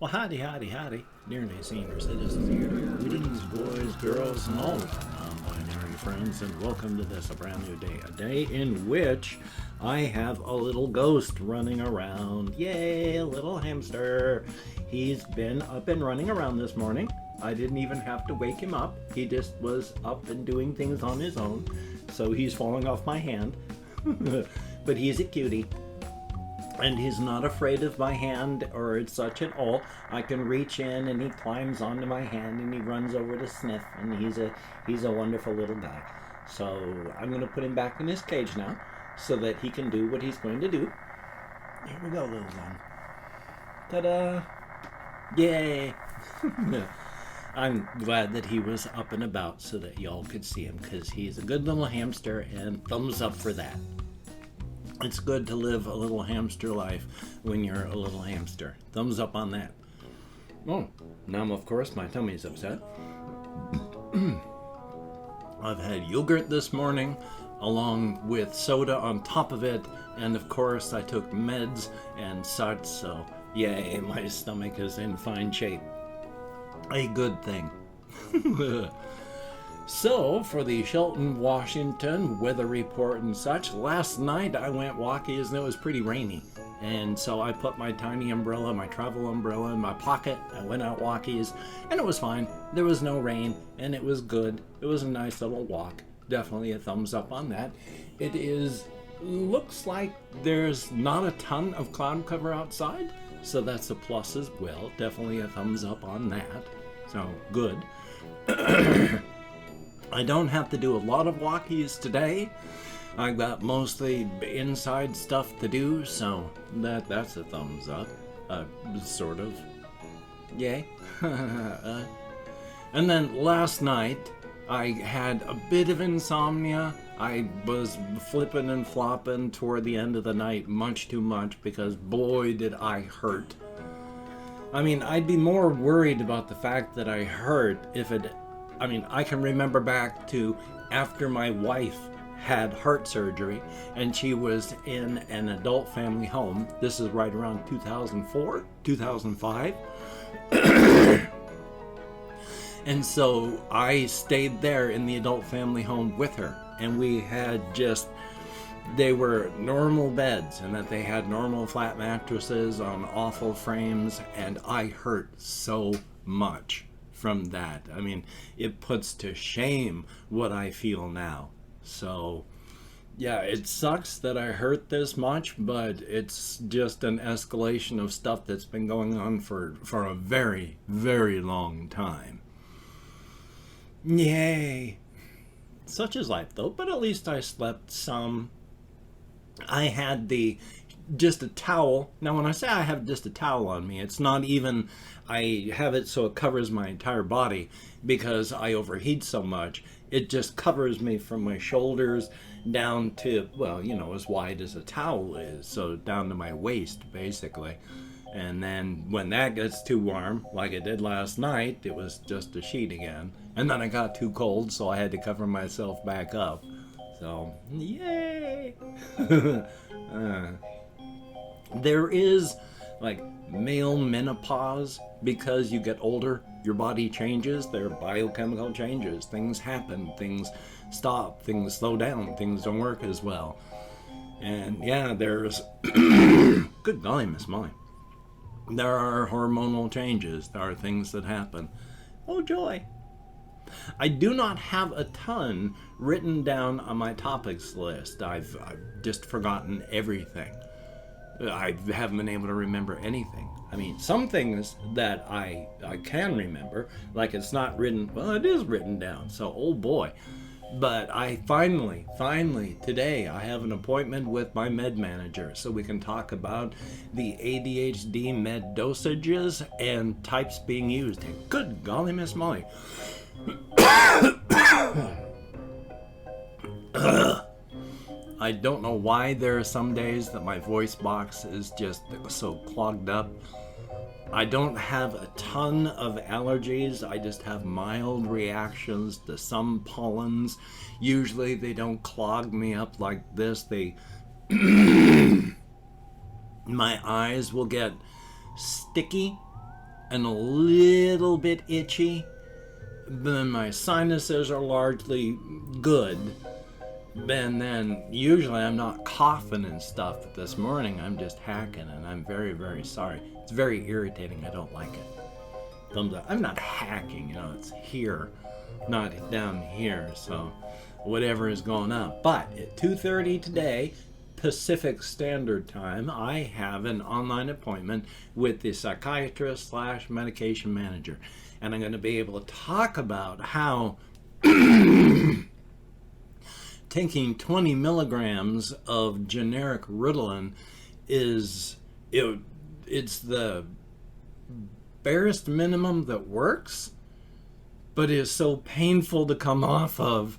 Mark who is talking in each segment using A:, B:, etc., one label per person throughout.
A: Well, howdy, howdy, howdy. Nearly senior citizens here. Greetings, boys, girls, and all non-binary friends, and welcome to this, a brand new day. A day in which I have a little ghost running around. Yay, a little hamster. He's been up and running around this morning. I didn't even have to wake him up. He just was up and doing things on his own. So he's falling off my hand. But he's a cutie. And he's not afraid of my hand or such at all. I can reach in and he climbs onto my hand and he runs over to sniff, and he's a wonderful little guy. So I'm going to put him back in his cage now so that he can do what he's going to do. Here we go, little one. Ta-da! Yay! I'm glad that he was up and about so that y'all could see him, because he's a good little hamster, and thumbs up for that. It's good to live a little hamster life when you're a little hamster. Thumbs up on that. Oh, now of course my tummy's upset. I've had yogurt this morning along with soda on top of it, and of course I took meds and such, so yay, my stomach is in fine shape. A good thing. So, for the Shelton, Washington weather report and such, last night I went walkies and it was pretty rainy. And so I put my tiny umbrella, my travel umbrella, in my pocket. I went out walkies and it was fine. There was no rain and it was good. It was a nice little walk. Definitely a thumbs up on that. Looks like there's not a ton of cloud cover outside, so that's a plus as well. Definitely a thumbs up on that. So, good. I don't have to do a lot of walkies today. I've got mostly inside stuff to do, so that's a thumbs up. Sort of. Yay. And then last night, I had a bit of insomnia. I was flipping and flopping toward the end of the night much too much, because boy did I hurt. I mean, I'd be more worried about the fact that I hurt if I can remember back to after my wife had heart surgery and she was in an adult family home. This is right around 2004, 2005. And so I stayed there in the adult family home with her, and we had they were normal beds, and that they had normal flat mattresses on awful frames, and I hurt so much from that. I mean, it puts to shame what I feel now. So yeah, it sucks that I hurt this much, but it's just an escalation of stuff that's been going on for a very, very long time. Yay. Such is life though, but at least I slept some. I had just a towel. Now when I say I have just a towel on me, it's not even, I have it so it covers my entire body because I overheat so much. It just covers me from my shoulders down to, as wide as a towel is, so down to my waist basically. And then when that gets too warm, like it did last night, it was just a sheet again. And then I got too cold, so I had to cover myself back up. So, yay! There is male menopause because you get older, your body changes, there are biochemical changes, things happen, things stop, things slow down, things don't work as well. And yeah, there's, good golly, Miss Molly, there are hormonal changes, there are things that happen. Oh joy! I do not have a ton written down on my topics list. I've just forgotten everything. I haven't been able to remember anything. I mean, some things that I can remember, like it's not written, it is written down, so oh boy. But I finally, today, I have an appointment with my med manager so we can talk about the ADHD med dosages and types being used. And good golly, Miss Molly. I don't know why there are some days that my voice box is just so clogged up. I don't have a ton of allergies. I just have mild reactions to some pollens. Usually they don't clog me up like this. My eyes will get sticky and a little bit itchy. Then my sinuses are largely good. And then usually I'm not coughing and stuff, but this morning I'm just hacking, and I'm very, very sorry. It's very irritating. I don't like it. Thumbs up. I'm not hacking, you know, it's here, not down here, so whatever is going on. But at 2:30 today, Pacific Standard Time, I have an online appointment with the psychiatrist / medication manager. And I'm going to be able to talk about how taking 20 milligrams of generic Ritalin is, it's the barest minimum that works, but is so painful to come off of.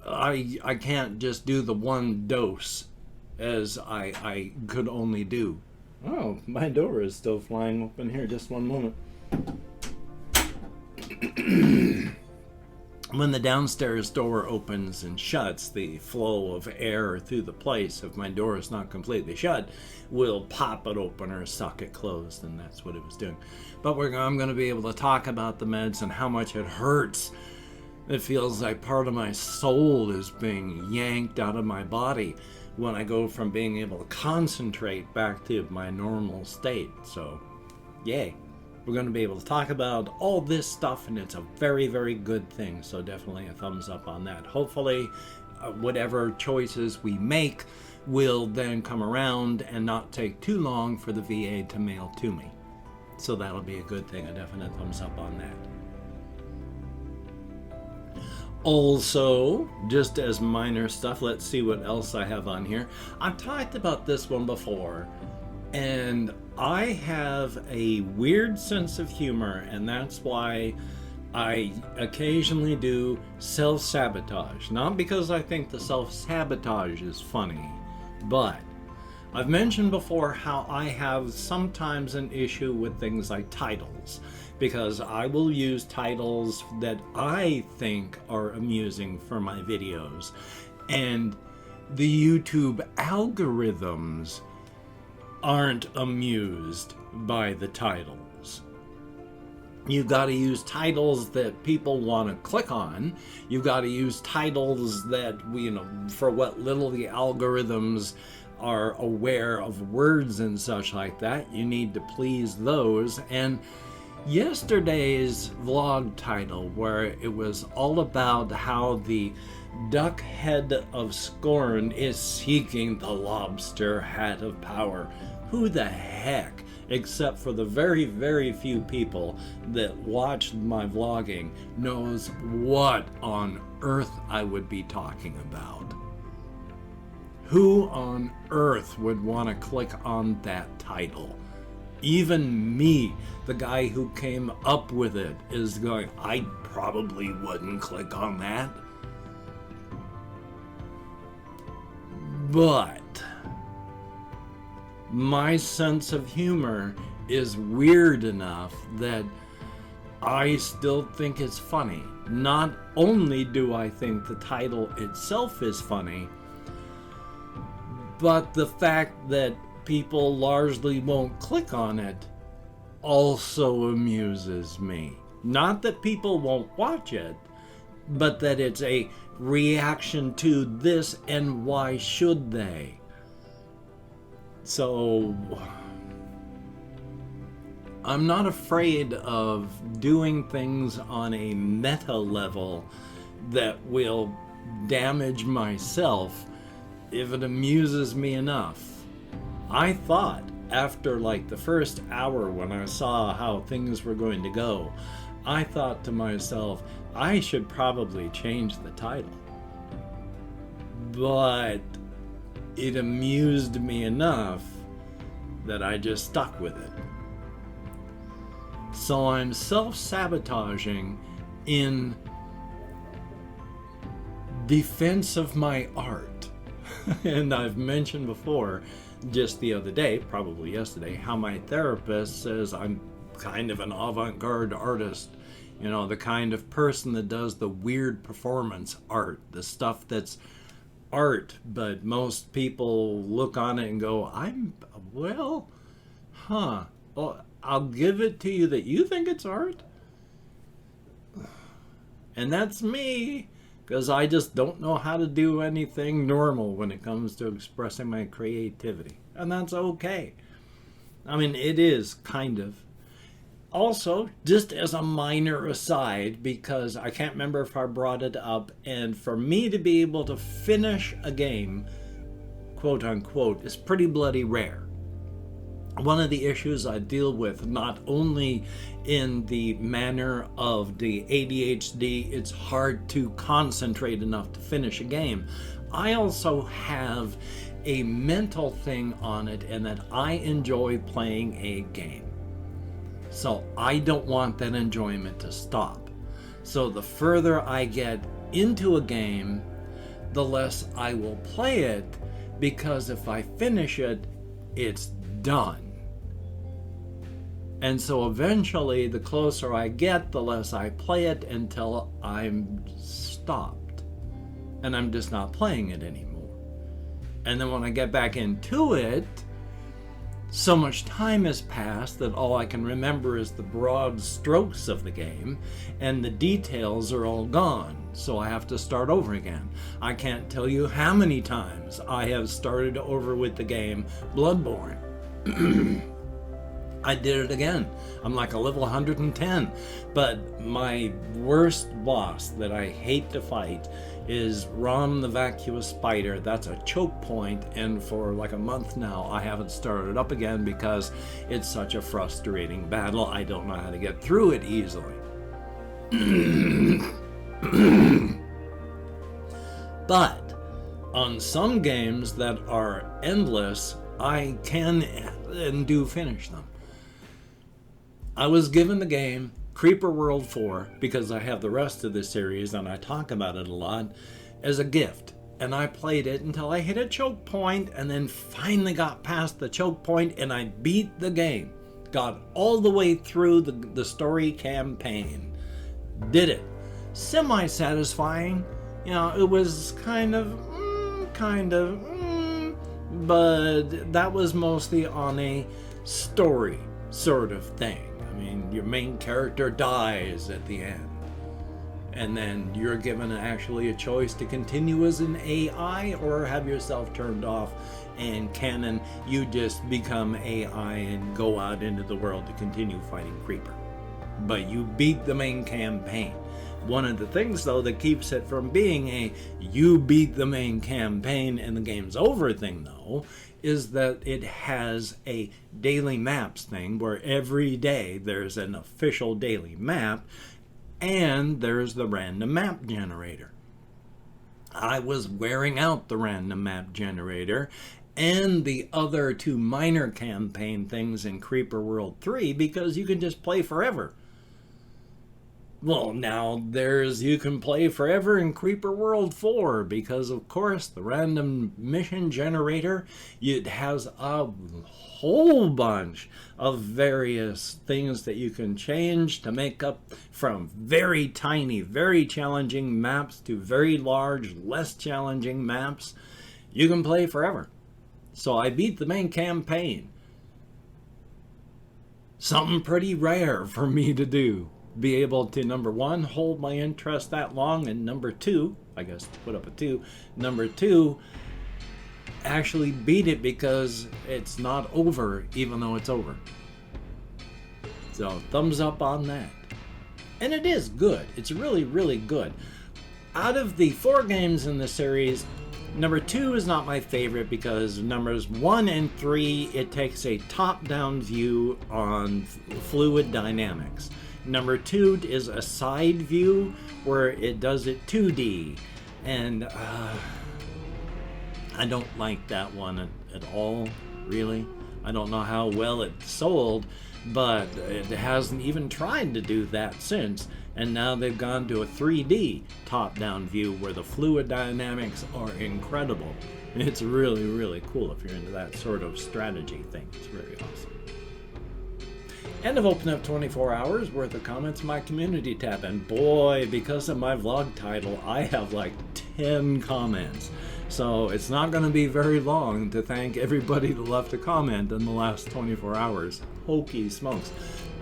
A: I can't just do the one dose as I could only do. Oh, my door is still flying open here. Just one moment. When the downstairs door opens and shuts, the flow of air through the place, if my door is not completely shut, will pop it open or suck it closed, and that's what it was doing. But I'm going to be able to talk about the meds and how much it hurts. It feels like part of my soul is being yanked out of my body when I go from being able to concentrate back to my normal state. So, yay. We're going to be able to talk about all this stuff, and it's a very, very good thing. So definitely a thumbs up on that. Hopefully, whatever choices we make will then come around and not take too long for the VA to mail to me. So that'll be a good thing. A definite thumbs up on that. Also, just as minor stuff, let's see what else I have on here. I've talked about this one before, and I have a weird sense of humor, and that's why I occasionally do self-sabotage. Not because I think the self-sabotage is funny, but I've mentioned before how I have sometimes an issue with things like titles, because I will use titles that I think are amusing for my videos, and the YouTube algorithms aren't amused by the titles. You've got to use titles that people want to click on. You've got to use titles that, for what little the algorithms are aware of words and such like that, you need to please those. And yesterday's vlog title, where it was all about how the duck head of scorn is seeking the lobster hat of power. Who the heck, except for the very, very few people that watched my vlogging, knows what on earth I would be talking about? Who on earth would want to click on that title? Even me, the guy who came up with it, is going, I probably wouldn't click on that. But my sense of humor is weird enough that I still think it's funny. Not only do I think the title itself is funny, but the fact that people largely won't click on it also amuses me. Not that people won't watch it, but that it's a reaction to this, and why should they? So I'm not afraid of doing things on a meta level that will damage myself if it amuses me enough. I thought after like the first hour, when I saw how things were going to go, I thought to myself, I should probably change the title. But it amused me enough that I just stuck with it. So I'm self-sabotaging in defense of my art. And I've mentioned before, just the other day, probably yesterday, how my therapist says I'm kind of an avant-garde artist. You know, the kind of person that does the weird performance art, the stuff that's art, but most people look on it and go, well, I'll give it to you that you think it's art. And that's me, because I just don't know how to do anything normal when it comes to expressing my creativity. And that's okay. I mean, it is kind of. Also, just as a minor aside, because I can't remember if I brought it up, and for me to be able to finish a game, quote unquote, is pretty bloody rare. One of the issues I deal with, not only in the manner of the ADHD, it's hard to concentrate enough to finish a game. I also have a mental thing on it, and that I enjoy playing a game. So I don't want that enjoyment to stop. So the further I get into a game, the less I will play it, because if I finish it, it's done. And so eventually, the closer I get, the less I play it until I'm stopped. And I'm just not playing it anymore. And then when I get back into it, so much time has passed that all I can remember is the broad strokes of the game, and the details are all gone. So I have to start over again. I can't tell you how many times I have started over with the game Bloodborne. I did it again. I'm like a level 110. But my worst boss that I hate to fight is Ron the Vacuous Spider. That's a choke point, and for like a month now I haven't started up again because it's such a frustrating battle. I don't know how to get through it easily. But on some games that are endless, I can and do finish them. I was given the game Creeper World 4, because I have the rest of the series and I talk about it a lot, as a gift. And I played it until I hit a choke point, and then finally got past the choke point and I beat the game. Got all the way through the story campaign. Did it. Semi-satisfying. You know, it was kind of, but that was mostly on a story sort of thing. I mean, your main character dies at the end, and then you're given actually a choice to continue as an AI or have yourself turned off, and canon, you just become AI and go out into the world to continue fighting Creeper. But you beat the main campaign. One of the things, though, that keeps it from being a you beat the main campaign and the game's over thing, though, is that it has a daily maps thing where every day there's an official daily map, and there's the random map generator. I was wearing out the random map generator and the other two minor campaign things in Creeper World 3 because you can just play forever. Well, now you can play forever in Creeper World 4 because, of course, the random mission generator, it has a whole bunch of various things that you can change to make up, from very tiny, very challenging maps to very large, less challenging maps. You can play forever. So I beat the main campaign. Something pretty rare for me to do. Be able to, number one, hold my interest that long, and number two, I guess to put up a two, number two, actually beat it because it's not over even though it's over. So thumbs up on that. And it is good. It's really, really good. Out of the 4 games in the series, number 2 is not my favorite because numbers 1 and 3, it takes a top-down view on fluid dynamics. Number 2 is a side view where it does it 2D, and I don't like that one at all, really. I don't know how well it sold, but it hasn't even tried to do that since, and now they've gone to a 3D top-down view where the fluid dynamics are incredible. It's really, really cool if you're into that sort of strategy thing. It's very awesome. And I've opened up 24 hours worth of comments in my community tab, and boy, because of my vlog title, I have like 10 comments. So it's not going to be very long to thank everybody that left a comment in the last 24 hours. Hokey smokes.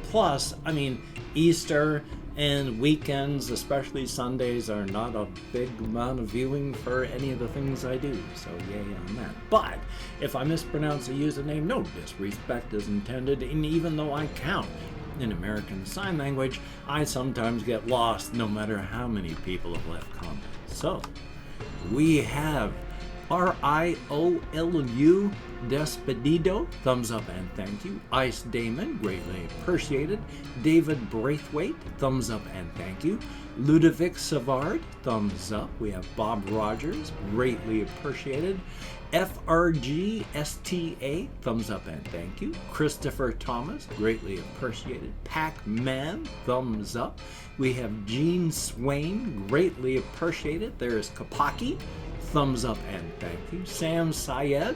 A: Plus, I mean, Easter and weekends, especially Sundays, are not a big amount of viewing for any of the things I do, so yay on that. But if I mispronounce a username, no disrespect is intended, and even though I count in American Sign Language, I sometimes get lost no matter how many people have left comments. So, we have RIOLU Despedido, thumbs up and thank you. Ice Damon, greatly appreciated. David Braithwaite, thumbs up and thank you. Ludovic Savard, thumbs up. We have Bob Rogers, greatly appreciated. FRGSTA, thumbs up and thank you. Christopher Thomas, greatly appreciated. Pac-Man, thumbs up. We have Gene Swain, greatly appreciated. There's Kapaki, thumbs up and thank you. Sam Syed,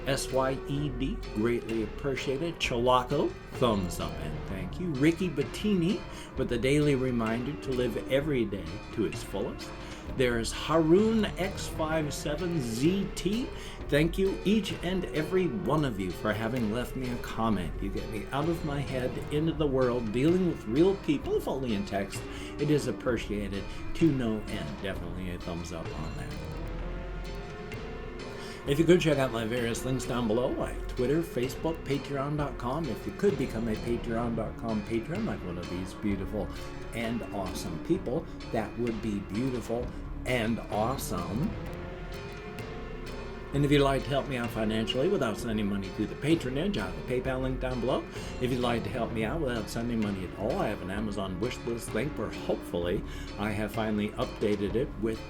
A: SYED, greatly appreciated. Chalaco, thumbs up and thank you. Ricky Bettini with a daily reminder to live every day to its fullest. There's Haroon X57ZT. Thank you, each and every one of you, for having left me a comment. You get me out of my head, into the world, dealing with real people, if only in text. It is appreciated to no end. Definitely a thumbs up on that. If you could check out my various links down below, like Twitter, Facebook, Patreon.com. If you could become a Patreon.com patron, like one of these beautiful and awesome people, that would be beautiful and awesome. And if you'd like to help me out financially without sending money through the patronage, I have a PayPal link down below. If you'd like to help me out without sending money at all, I have an Amazon wish list link where hopefully I have finally updated it with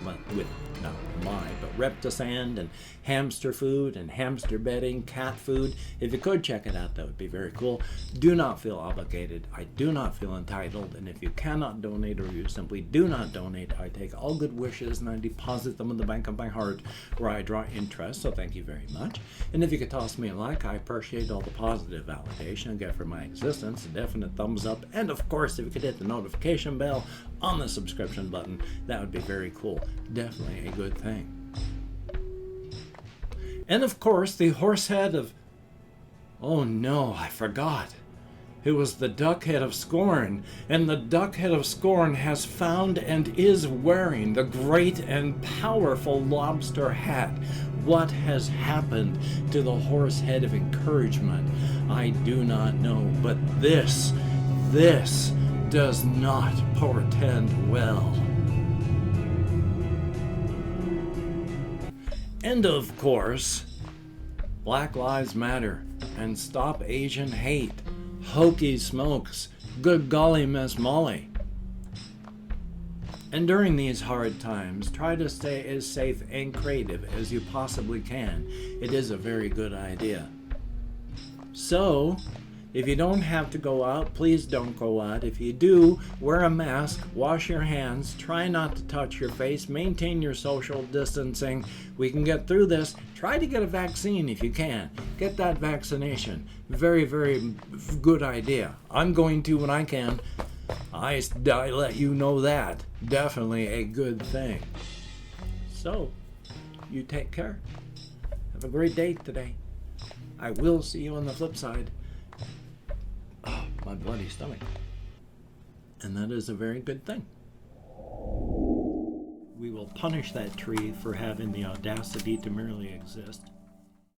A: Reptisand and hamster food and hamster bedding, cat food. If you could check it out, that would be very cool. Do not feel obligated. I do not feel entitled. And if you cannot donate or you simply do not donate, I take all good wishes and I deposit them in the bank of my heart where I draw interest. So thank you very much. And if you could toss me a like, I appreciate all the positive validation I get for my existence, a definite thumbs up, and of course if you could hit the notification bell on the subscription button, that would be very cool. Definitely a good thing. And of course the horse head of, oh no, I forgot. It was the duck head of scorn, and the duck head of scorn has found and is wearing the great and powerful lobster hat. What has happened to the horse head of encouragement? I do not know, but this does not portend well. And of course, Black Lives Matter and Stop Asian Hate. Hokey smokes, good golly Miss Molly. And during these hard times, try to stay as safe and creative as you possibly can. It is a very good idea. So, if you don't have to go out, please don't go out. If you do, wear a mask, wash your hands, try not to touch your face, maintain your social distancing. We can get through this. Try to get a vaccine if you can. Get that vaccination. Very, very good idea. I'm going to when I can. I let you know that. Definitely a good thing. So, you take care. Have a great day today. I will see you on the flip side. Oh, my bloody stomach. And that is a very good thing. We will punish that tree for having the audacity to merely exist.